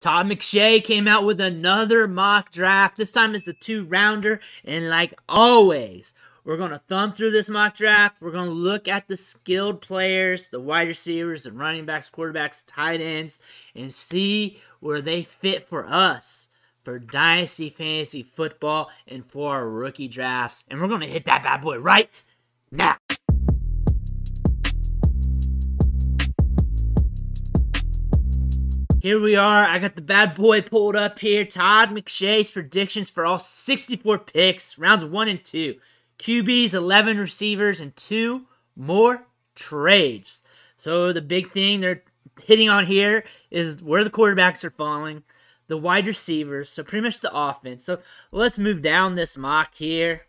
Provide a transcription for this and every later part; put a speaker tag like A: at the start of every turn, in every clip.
A: Todd McShay came out with another mock draft. This time it's the 2-rounder. And like always, we're going to thumb through this mock draft. We're going to look at the skilled players, the wide receivers, the running backs, quarterbacks, tight ends, and see where they fit for us for Dynasty Fantasy Football and for our rookie drafts. And we're going to hit that bad boy right now. Here we are. I got the bad boy pulled up here. Todd McShay's predictions for all 64 picks, rounds 1 and 2. QBs, 11 receivers, and 2 more trades. So the big thing they're hitting on here is where the quarterbacks are falling, the wide receivers, so pretty much the offense. So let's move down this mock here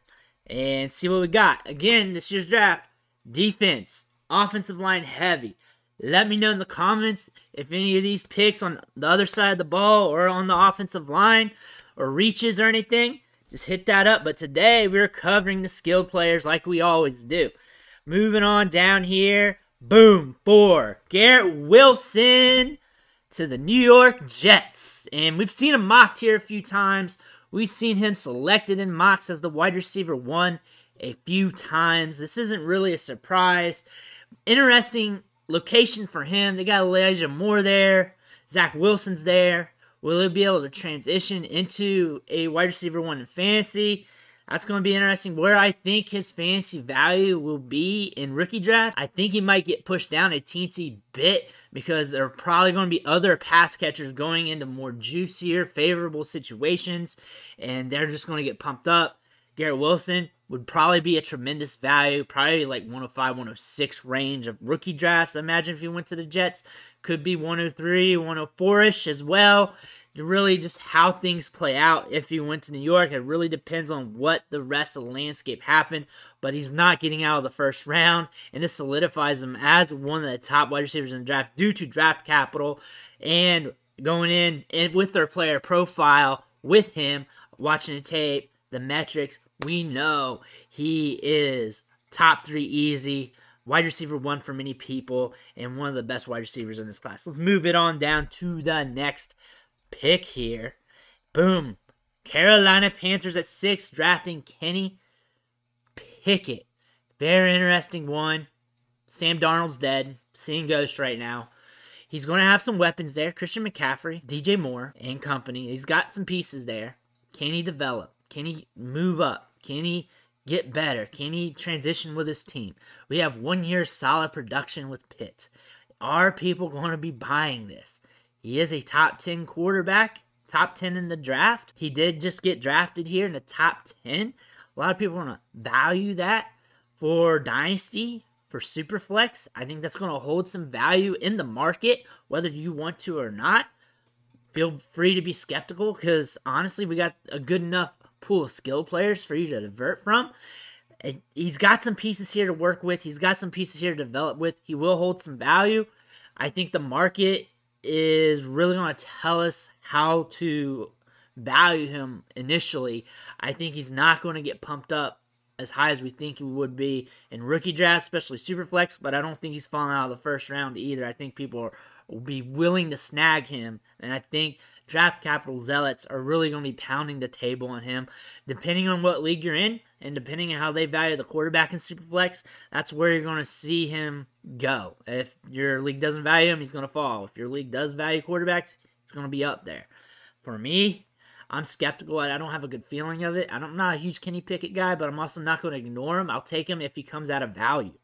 A: and see what we got. Again, this year's draft, defense, offensive line heavy. Let me know in the comments if any of these picks on the other side of the ball or on the offensive line or reaches or anything. Just hit that up. But today we're covering the skilled players like we always do. Moving on down here. Boom. 4. Garrett Wilson to the New York Jets. And we've seen him mocked here a few times. We've seen him selected in mocks as the wide receiver 1 a few times. This isn't really a surprise. Interesting location for him. They got Elijah Moore there. Zach Wilson's there. Will he be able to transition into a wide receiver 1 in fantasy? That's going to be interesting. Where I think his fantasy value will be in rookie draft, I think he might get pushed down a teensy bit because there are probably going to be other pass catchers going into more juicier, favorable situations, and they're just going to get pumped up. Garrett Wilson would probably be a tremendous value, probably like 105, 106 range of rookie drafts. I imagine if he went to the Jets, could be 103, 104-ish as well. Really just how things play out if he went to New York. It really depends on what the rest of the landscape happened, but he's not getting out of the first round, and this solidifies him as one of the top wide receivers in the draft due to draft capital and going in and with their player profile with him, watching the tape, the metrics, we know he is top 3 easy, wide receiver 1 for many people, and one of the best wide receivers in this class. Let's move it on down to the next pick here. Boom. Carolina Panthers at 6, drafting Kenny Pickett. Very interesting one. Sam Darnold's dead. Seeing ghosts right now. He's going to have some weapons there. Christian McCaffrey, DJ Moore, and company. He's got some pieces there. Can he develop? Can he move up? Can he get better? Can he transition with his team? We have 1 year solid production with Pitt. Are people going to be buying this? He is a top 10 quarterback, top 10 in the draft. He did just get drafted here in the top 10. A lot of people want to value that for Dynasty, for Superflex. I think that's going to hold some value in the market, whether you want to or not. Feel free to be skeptical because, honestly, we got a good enough pool of skill players for you to divert from. And he's got some pieces here to work with. He's got some pieces here to develop with. He will hold some value. I think the market is really going to tell us how to value him initially. I think he's not going to get pumped up as high as we think he would be in rookie drafts, especially Superflex, but I don't think he's falling out of the first round either. I think people will be willing to snag him, and I think draft capital zealots are really going to be pounding the table on him. Depending on what league you're in, and depending on how they value the quarterback in Superflex, that's where you're going to see him go. If your league doesn't value him, he's going to fall. If your league does value quarterbacks, he's going to be up there. For me, I'm skeptical. I don't have a good feeling of it. I'm not a huge Kenny Pickett guy, but I'm also not going to ignore him. I'll take him if he comes out of value.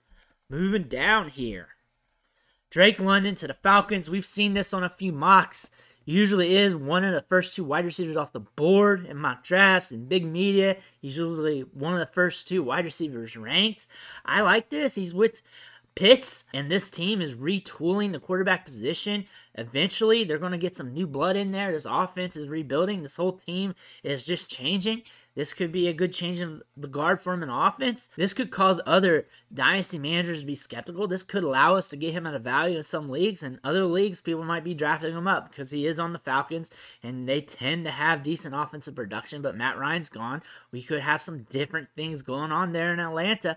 A: Moving down here. Drake London to the Falcons. We've seen this on a few mocks. Usually is one of the first 2 wide receivers off the board in mock drafts and big media. He's usually one of the first 2 wide receivers ranked. I like this. He's with Pitts, and this team is retooling the quarterback position. Eventually, they're going to get some new blood in there. This offense is rebuilding. This whole team is just changing. This could be a good change in the guard for him in offense. This could cause other dynasty managers to be skeptical. This could allow us to get him at a value in some leagues. And other leagues, people might be drafting him up because he is on the Falcons. And they tend to have decent offensive production. But Matt Ryan's gone. We could have some different things going on there in Atlanta.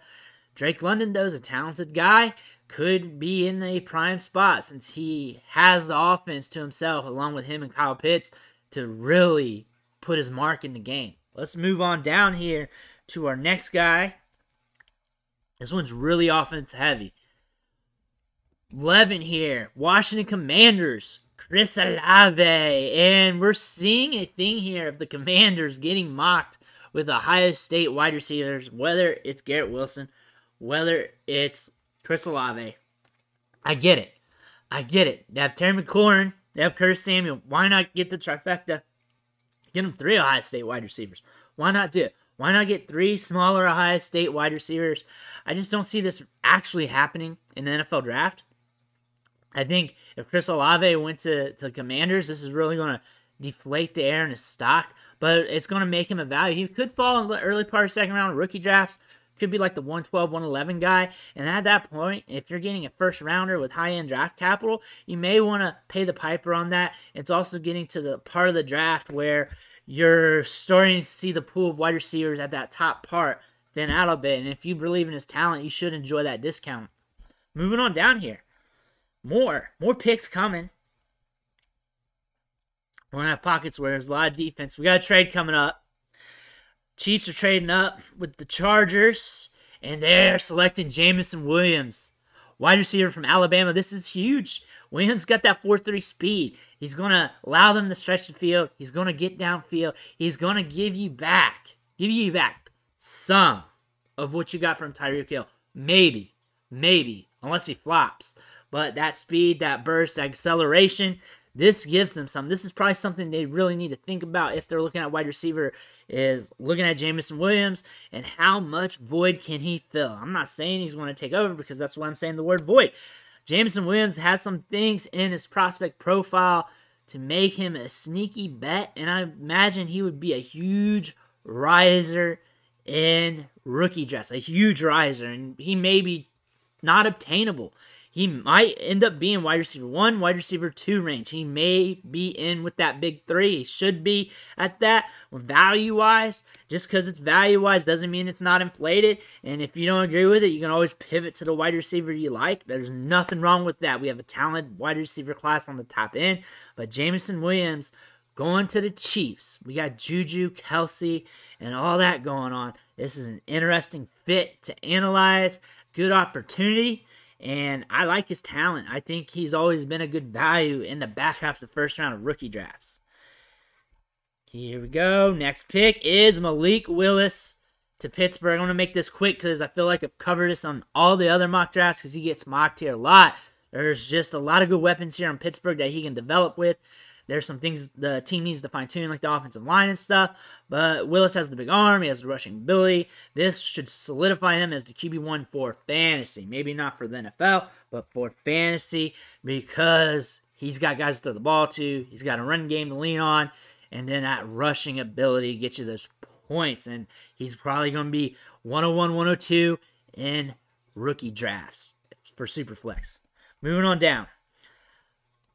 A: Drake London, though, is a talented guy. Could be in a prime spot since he has the offense to himself, along with him and Kyle Pitts, to really put his mark in the game. Let's move on down here to our next guy. This one's really offense heavy. 11 here, Washington Commanders, Chris Olave. And we're seeing a thing here of the Commanders getting mocked with Ohio State wide receivers, whether it's Garrett Wilson, whether it's Chris Olave. I get it. They have Terry McLaurin, they have Curtis Samuel. Why not get the trifecta? Get them 3 Ohio State wide receivers. Why not do it? Why not get 3 smaller Ohio State wide receivers? I just don't see this actually happening in the NFL draft. I think if Chris Olave went to Commanders, this is really going to deflate the air in his stock, but it's going to make him a value. He could fall in the early part of second round rookie drafts. Could be like the 112, 111 guy. And at that point, if you're getting a first rounder with high-end draft capital, you may want to pay the piper on that. It's also getting to the part of the draft where you're starting to see the pool of wide receivers at that top part thin out a bit. And if you believe in his talent, you should enjoy that discount. Moving on down here. More picks coming. We're going to have pockets where there's a lot of defense. We got a trade coming up. Chiefs are trading up with the Chargers, and they're selecting Jameson Williams, wide receiver from Alabama. This is huge. Williams got that 4.3 speed. He's going to allow them to stretch the field. He's going to get downfield. He's going to give you back some of what you got from Tyreek Hill. Maybe, unless he flops. But that speed, that burst, that acceleration, this gives them some. This is probably something they really need to think about if they're looking at wide receiver, is looking at Jameson Williams and how much void can he fill. I'm not saying he's going to take over because that's why I'm saying the word void. Jameson Williams has some things in his prospect profile to make him a sneaky bet, and I imagine he would be a huge riser in rookie drafts, a huge riser, and he may be not obtainable. He might end up being wide receiver 1, wide receiver 2 range. He may be in with that big 3. He should be at that. Value-wise, just because it's value-wise doesn't mean it's not inflated. And if you don't agree with it, you can always pivot to the wide receiver you like. There's nothing wrong with that. We have a talented wide receiver class on the top end. But Jameson Williams going to the Chiefs. We got Juju, Kelsey, and all that going on. This is an interesting fit to analyze. Good opportunity. And I like his talent. I think he's always been a good value in the back half of the first round of rookie drafts. Here we go. Next pick is Malik Willis to Pittsburgh. I'm going to make this quick because I feel like I've covered this on all the other mock drafts because he gets mocked here a lot. There's just a lot of good weapons here in Pittsburgh that he can develop with. There's some things the team needs to fine-tune, like the offensive line and stuff. But Willis has the big arm. He has the rushing ability. This should solidify him as the QB1 for fantasy. Maybe not for the NFL, but for fantasy because he's got guys to throw the ball to. He's got a run game to lean on. And then that rushing ability to get you those points. And he's probably going to be 101, 102 in rookie drafts for Superflex. Moving on down.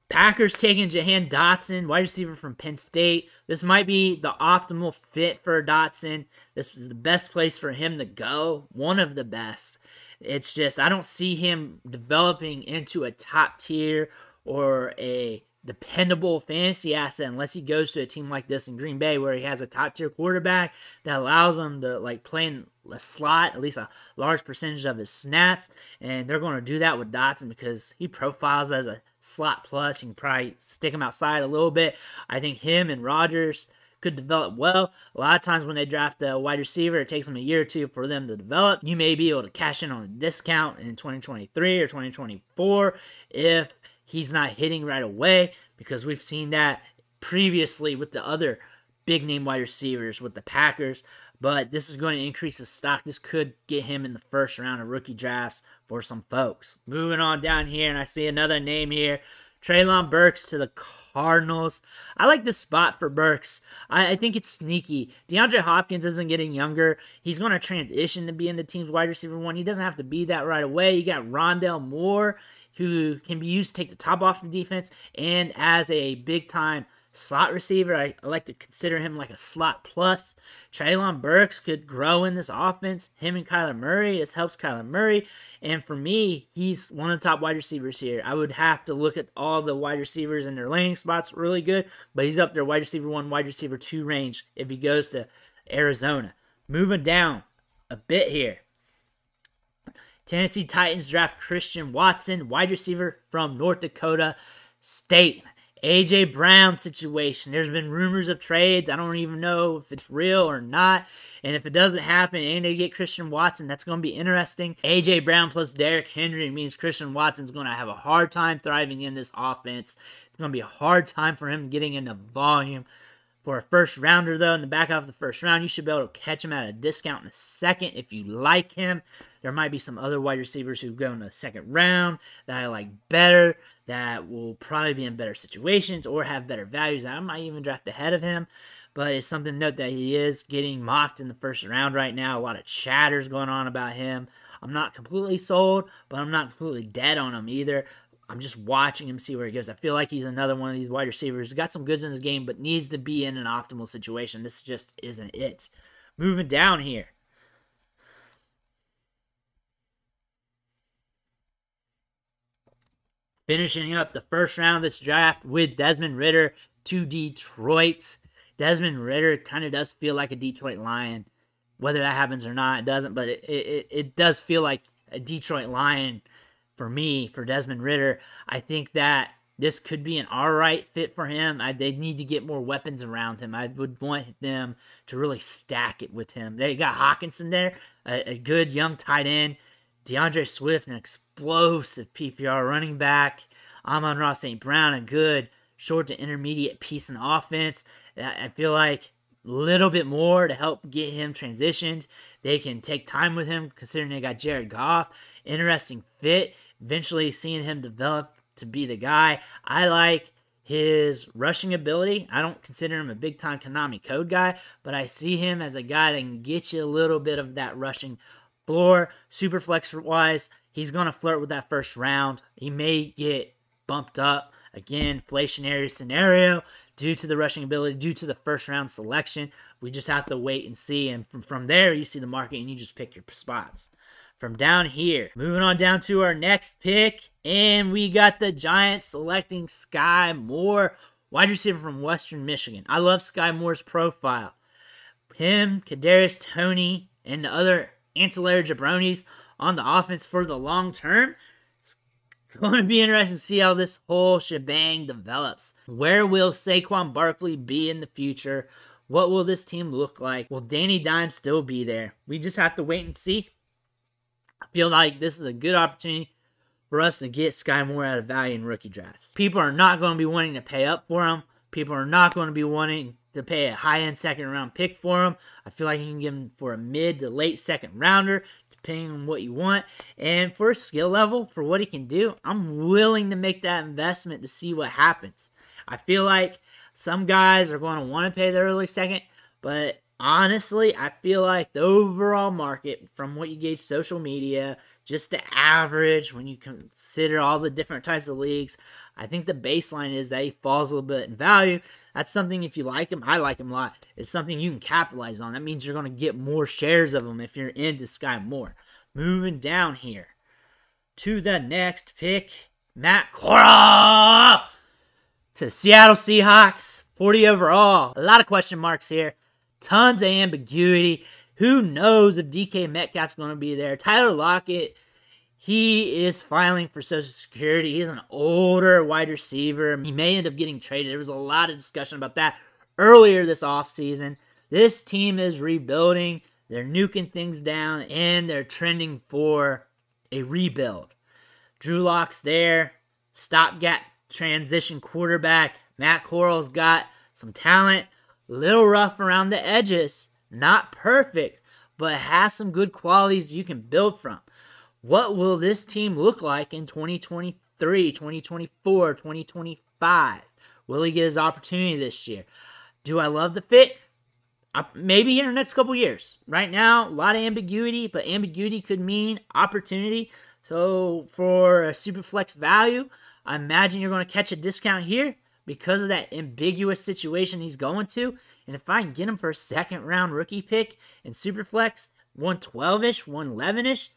A: Packers taking Jahan Datsun, wide receiver from Penn State. This might be the optimal fit for Datsun. This is the best place for him to go. One of the best. It's just, I don't see him developing into a top tier or a dependable fantasy asset unless he goes to a team like this in Green Bay where he has a top tier quarterback that allows him to play in a slot, at least a large percentage of his snaps. And they're going to do that with Datsun because he profiles as a slot plus. You can probably stick him outside a little bit. I think him and Rodgers could develop well. A lot of times when they draft a wide receiver, it takes them a year or two for them to develop. You may be able to cash in on a discount in 2023 or 2024 if he's not hitting right away, because we've seen that previously with the other big name wide receivers with the Packers. But this is going to increase his stock. This could get him in the first round of rookie drafts for some folks. Moving on down here, and I see another name here. Treylon Burks to the Cardinals. I like this spot for Burks. I think it's sneaky. DeAndre Hopkins isn't getting younger. He's going to transition to being the team's wide receiver 1. He doesn't have to be that right away. You got Rondale Moore, who can be used to take the top off the defense and as a big-time Slot receiver, I like to consider him like a slot plus. Treylon Burks could grow in this offense. Him and Kyler Murray, this helps Kyler Murray. And for me, he's one of the top wide receivers here. I would have to look at all the wide receivers and their landing spots really good, but he's up there wide receiver 1, wide receiver 2 range if he goes to Arizona. Moving down a bit here. Tennessee Titans draft Christian Watson, wide receiver from North Dakota State. A.J. Brown situation. There's been rumors of trades. I don't even know if it's real or not. And if it doesn't happen and they get Christian Watson, that's going to be interesting. A.J. Brown plus Derrick Henry means Christian Watson's going to have a hard time thriving in this offense. It's going to be a hard time for him getting into volume. For a first rounder, though, in the back half of the first round, you should be able to catch him at a discount in a second if you like him. There might be some other wide receivers who go in the second round that I like better, that will probably be in better situations or have better values. I might even draft ahead of him, but it's something to note that he is getting mocked in the first round right now. A lot of chatter's going on about him. I'm not completely sold, but I'm not completely dead on him either. I'm just watching him, see where he goes. I feel like he's another one of these wide receivers who's got some goods in his game, but needs to be in an optimal situation. This just isn't it. Moving down here. Finishing up the first round of this draft with Desmond Ritter to Detroit. Desmond Ritter kind of does feel like a Detroit Lion. Whether that happens or not, it doesn't, but it does feel like a Detroit Lion for me, for Desmond Ritter. I think that this could be an alright fit for him. They need to get more weapons around him. I would want them to really stack it with him. They got Hawkinson there, a good young tight end. DeAndre Swift, an explosive PPR running back. Amon-Ra St. Brown, a good short to intermediate piece in offense. I feel like a little bit more to help get him transitioned. They can take time with him, considering they got Jared Goff. Interesting fit. Eventually seeing him develop to be the guy. I like his rushing ability. I don't consider him a big-time Konami code guy, but I see him as a guy that can get you a little bit of that rushing floor. Super flex-wise, he's going to flirt with that first round. He may get bumped up. Again, inflationary scenario due to the rushing ability, due to the first-round selection. We just have to wait and see, and from there, you see the market, and you just pick your spots. From down here, moving on down to our next pick, and we got the Giants selecting Skye Moore, wide receiver from Western Michigan. I love Skye Moore's profile. Him, Kadarius Toney, and the other ancillary jabronis on the offense for the long term. It's going to be interesting to see how this whole shebang develops. Where will Saquon Barkley be in the future? What will this team look like? Will Danny Dimes still be there? We just have to wait and see. I feel like this is a good opportunity for us to get Skye Moore out of value in rookie drafts. People are not going to be wanting to pay up for him. People are not going to be wanting to pay a high-end second-round pick for him. I feel like you can get him for a mid to late second-rounder, depending on what you want. And for skill level, for what he can do, I'm willing to make that investment to see what happens. I feel like some guys are going to want to pay the early second, but honestly, I feel like the overall market, from what you gauge social media, just the average, when you consider all the different types of leagues, I think the baseline is that he falls a little bit in value. That's something, if you like him, I like him a lot, it's something you can capitalize on. That means you're going to get more shares of him if you're into Skye Moore. Moving down here to the next pick, Matt Corral to Seattle Seahawks, 40 overall. A lot of question marks here. Tons of ambiguity. Who knows if DK Metcalf's going to be there? Tyler Lockett, he is filing for Social Security. He's an older wide receiver. He may end up getting traded. There was a lot of discussion about that earlier this offseason. This team is rebuilding. They're nuking things down, and they're trending for a rebuild. Drew Lock's there. Stopgap transition quarterback. Matt Corral's got some talent. Little rough around the edges. Not perfect, but has some good qualities you can build from. What will this team look like in 2023, 2024, 2025? Will he get his opportunity this year? Do I love the fit? Maybe in the next couple years. Right now, a lot of ambiguity, but ambiguity could mean opportunity. So for a super flex value, I imagine you're going to catch a discount here, because of that ambiguous situation he's going to. And if I can get him for a second-round rookie pick in Superflex, 112-ish, 111-ish,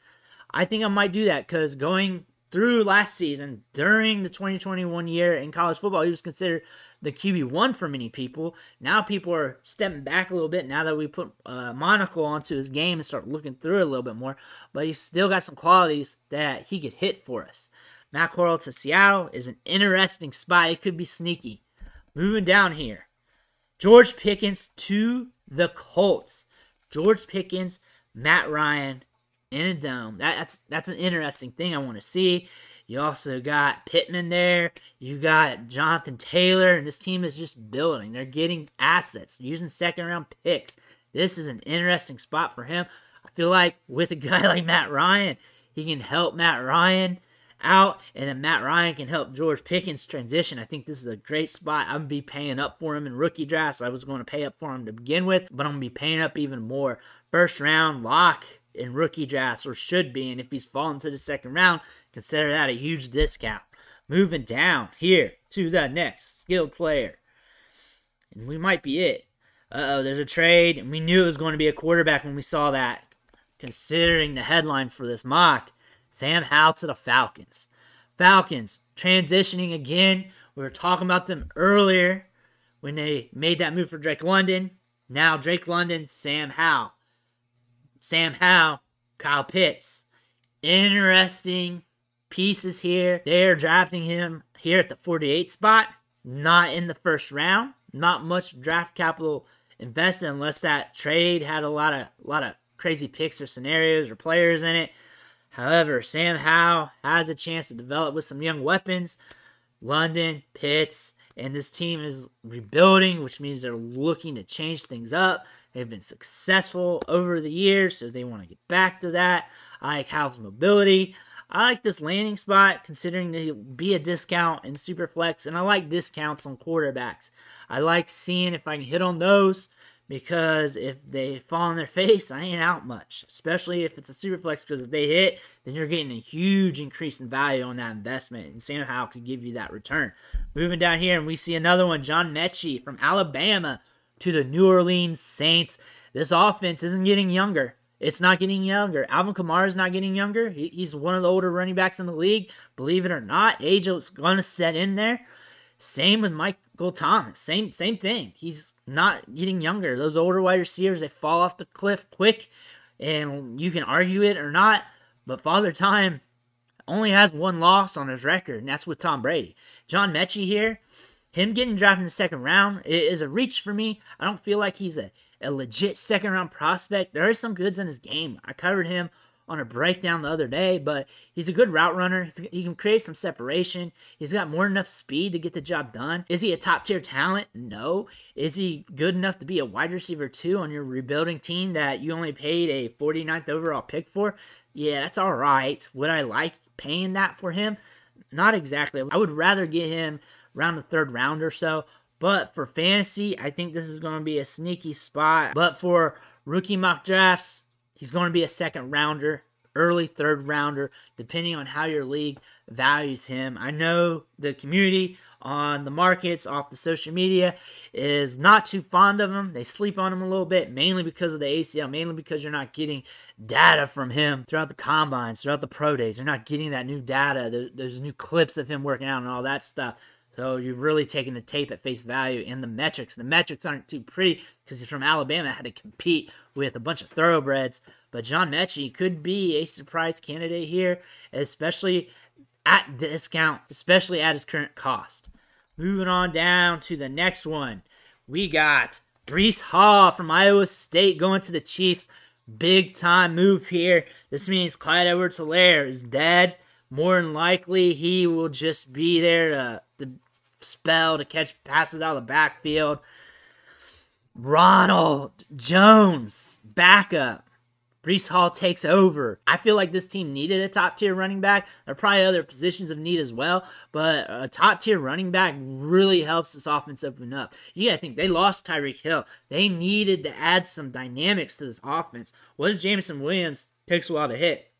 A: I think I might do that because going through last season, during the 2021 year in college football, he was considered the QB1 for many people. Now people are stepping back a little bit now that we put a monocle onto his game and start looking through it a little bit more. But he's still got some qualities that he could hit for us. Matt Corral to Seattle is an interesting spot. It could be sneaky. Moving down here. George Pickens to the Colts. George Pickens, Matt Ryan in a dome. That's an interesting thing I want to see. You also got Pittman there. You got Jonathan Taylor, and this team is just building. They're getting assets, using second-round picks. This is an interesting spot for him. I feel like with a guy like Matt Ryan, he can help Matt Ryan out, and then Matt Ryan can help George Pickens transition. I think this is a great spot. I'm going to be paying up for him in rookie drafts. I was going to pay up for him to begin with, but I'm going to be paying up even more. First round lock in rookie drafts, or should be, and if he's fallen to the second round, consider that a huge discount. Moving down here to the next skilled player, and we might be it. There's a trade, and we knew it was going to be a quarterback when we saw that, considering the headline for this mock. Sam Howell to the Falcons. Falcons transitioning again. We were talking about them earlier when they made that move for Drake London. Now Drake London, Sam Howell. Sam Howell, Kyle Pitts. Interesting pieces here. They're drafting him here at the 48 spot. Not in the first round. Not much draft capital invested unless that trade had a lot of crazy picks or scenarios or players in it. However, Sam Howell has a chance to develop with some young weapons. London, Pitts, and this team is rebuilding, which means they're looking to change things up. They've been successful over the years, so they want to get back to that. I like Howell's mobility. I like this landing spot, considering to be a discount in Superflex, and I like discounts on quarterbacks. I like seeing if I can hit on those, because if they fall on their face, I ain't out much, especially if it's a Superflex, because if they hit, then you're getting a huge increase in value on that investment, and Sam Howell could give you that return. Moving down here, and we see another one, John Mechie from Alabama to the New Orleans Saints. This offense isn't getting younger. It's not getting younger. Alvin Kamara is not getting younger. He's one of the older running backs in the league. Believe it or not, age is going to set in there. Same with Michael Thomas. Same thing. He's not getting younger. Those older wide receivers, they fall off the cliff quick, and you can argue it or not, but Father Time only has one loss on his record, and that's with Tom Brady. John Mechie here, him getting drafted in the second round is a reach for me. I don't feel like he's a legit second-round prospect. There is some goods in his game. I covered him on a breakdown the other day, but he's a good route runner. He can create some separation. He's got more than enough speed to get the job done. Is he a top-tier talent? No. Is he good enough to be a wide receiver 2 on your rebuilding team that you only paid a 49th overall pick for? Yeah, that's all right. Would I like paying that for him? Not exactly. I would rather get him around the third round or so. But for fantasy, I think this is going to be a sneaky spot. But for rookie mock drafts, he's going to be a second rounder, early third rounder, depending on how your league values him. I know the community on the markets, off the social media, is not too fond of him. They sleep on him a little bit, mainly because of the ACL, mainly because you're not getting data from him throughout the combines, throughout the pro days. You're not getting that new data, those new clips of him working out and all that stuff. So you're really taking the tape at face value and the metrics. The metrics aren't too pretty because he's from Alabama, had to compete with a bunch of thoroughbreds. But John Mechie could be a surprise candidate here, especially at discount, especially at his current cost. Moving on down to the next one. We got Breece Hall from Iowa State going to the Chiefs. Big time move here. This means Clyde Edwards-Helaire is dead. More than likely, he will just be there to spell, to catch passes out of the backfield. Ronald Jones, backup. Breece Hall takes over. I feel like this team needed a top-tier running back. There are probably other positions of need as well, but a top-tier running back really helps this offense open up. You gotta think, they lost Tyreek Hill. They needed to add some dynamics to this offense. What if Jameson Williams takes a while to hit?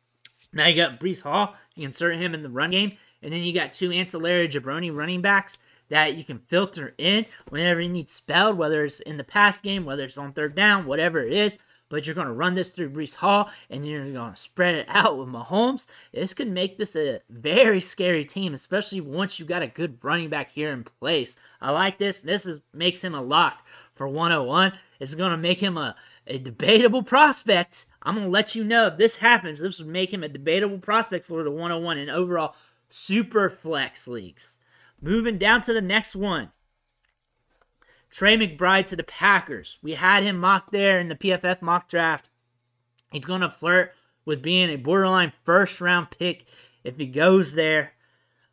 A: Now you got Breece Hall. You insert him in the run game, and then you got two ancillary jabroni running backs that you can filter in whenever you need spelled, whether it's in the pass game, whether it's on third down, whatever it is. But you're going to run this through Breece Hall, and you're going to spread it out with Mahomes. This could make this a very scary team, especially once you got a good running back here in place. I like this. This makes him a lock for 101. It's going to make him a debatable prospect. I'm going to let you know if this happens. This would make him a debatable prospect for the 101 in overall super flex leagues. Moving down to the next one. Trey McBride to the Packers. We had him mocked there in the PFF mock draft. He's going to flirt with being a borderline first-round pick if he goes there.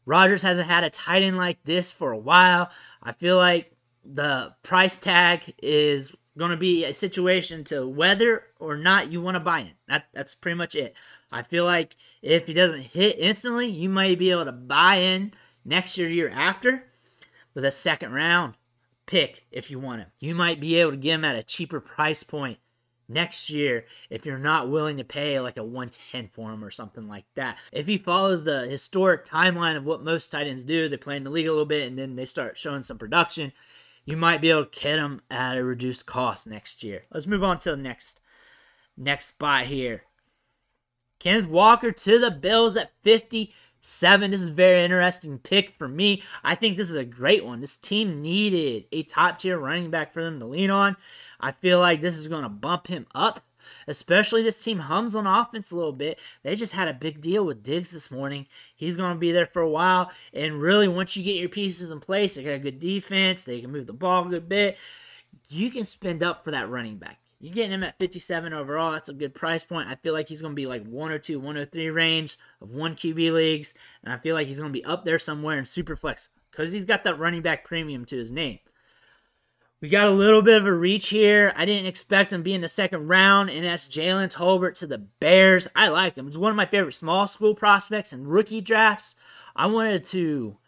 A: Rodgers hasn't had a tight end like this for a while. I feel like the price tag is going to be a situation to whether or not you want to buy in. That's pretty much it. I feel like if he doesn't hit instantly, you might be able to buy in next year after with a second-round pick if you want him. You might be able to get him at a cheaper price point next year if you're not willing to pay like a 110 for him or something like that. If he follows the historic timeline of what most tight ends do, they play in the league a little bit and then they start showing some production, you might be able to get him at a reduced cost next year. Let's move on to the next spot here. Kenneth Walker to the Bills at 57. This is a very interesting pick for me. I think this is a great one. This team needed a top-tier running back for them to lean on. I feel like this is going to bump him up, especially this team hums on offense a little bit. They just had a big deal with Diggs this morning. He's going to be there for a while, and really once you get your pieces in place, they got a good defense, they can move the ball a good bit, you can spend up for that running back. You're getting him at 57 overall. That's a good price point. I feel like he's going to be like 102, 103 range of 1 QB leagues. And I feel like he's going to be up there somewhere in Superflex because he's got that running back premium to his name. We got a little bit of a reach here. I didn't expect him to be in the second round, and that's Jalen Tolbert to the Bears. I like him. He's one of my favorite small school prospects in rookie drafts. I wanted to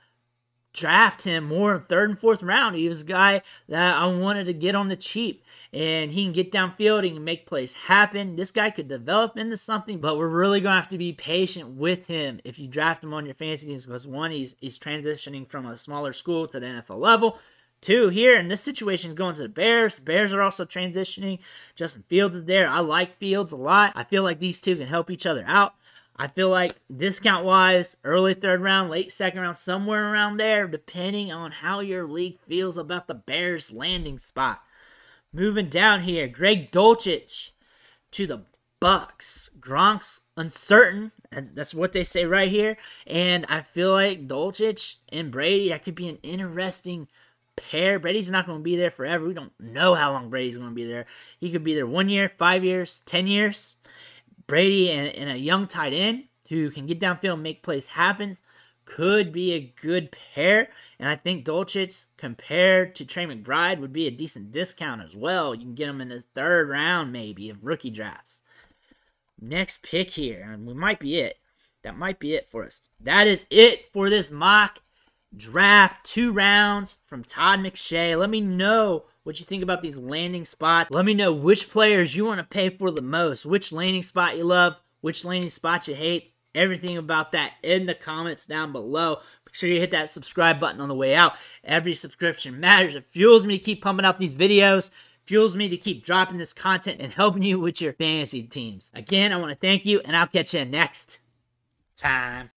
A: draft him more in third and fourth round. He was a guy that I wanted to get on the cheap. And he can get downfield, he can make plays happen. This guy could develop into something, but we're really going to have to be patient with him if you draft him on your fantasy teams because one, he's transitioning from a smaller school to the NFL level. Two, here in this situation, going to the Bears. The Bears are also transitioning. Justin Fields is there. I like Fields a lot. I feel like these two can help each other out. I feel like discount-wise, early third round, late second round, somewhere around there, depending on how your league feels about the Bears' landing spot. Moving down here, Greg Dulcich to the Bucks. Gronk's uncertain. That's what they say right here. And I feel like Dulcich and Brady, that could be an interesting pair. Brady's not going to be there forever. We don't know how long Brady's going to be there. He could be there 1 year, 5 years, 10 years. Brady and a young tight end who can get downfield and make plays happen could be a good pair. And I think Dulcich compared to Trey McBride would be a decent discount as well. You can get him in the third round maybe of rookie drafts. Next pick here, and we might be it. That might be it for us. That is it for this mock draft. 2 rounds from Todd McShay. Let me know what you think about these landing spots. Let me know which players you want to pay for the most. Which landing spot you love. Which landing spot you hate. Everything about that in the comments down below. Make sure you hit that subscribe button on the way out. Every subscription matters. It fuels me to keep pumping out these videos. Fuels me to keep dropping this content and helping you with your fantasy teams. Again, I want to thank you, and I'll catch you next time.